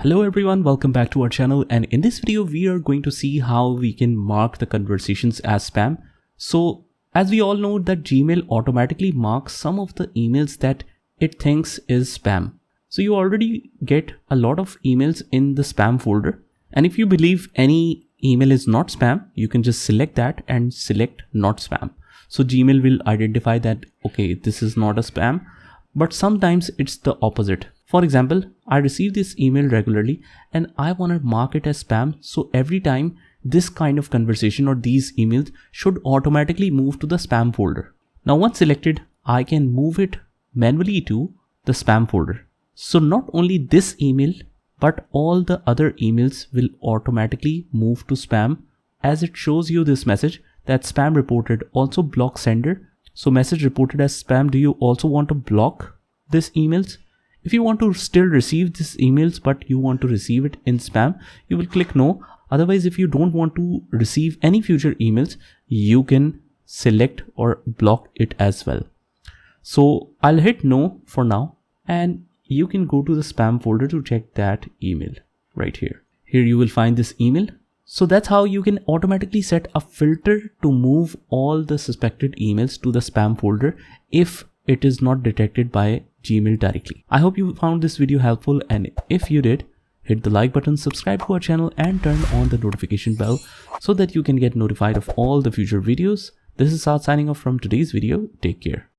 Hello everyone, welcome back to our channel, and in this video we are going to see how we can mark the conversations as spam. So as we all know that Gmail automatically marks some of the emails that it thinks is spam. So you already get a lot of emails in the spam folder, and if you believe any email is not spam, you can just select that and select not spam. So Gmail will identify that okay, this is not a spam, but sometimes it's the opposite. For example, I receive this email regularly and I want to mark it as spam. So every time this kind of conversation or these emails should automatically move to the spam folder. Now once selected, I can move it manually to the spam folder. So not only this email, but all the other emails will automatically move to spam, as it shows you this message that spam reported, also block sender. So message reported as spam. Do you also want to block these emails? If you want to still receive these emails but you want to receive it in spam, you will click no. Otherwise, if you don't want to receive any future emails, you can select or block it as well. So I'll hit no for now, and you can go to the spam folder to check that email right here. Here you will find this email. So that's how you can automatically set a filter to move all the suspected emails to the spam folder if it is not detected by Gmail directly. I hope you found this video helpful, and if you did, hit the like button, subscribe to our channel and turn on the notification bell so that you can get notified of all the future videos. This is Saad signing off from today's video. Take care.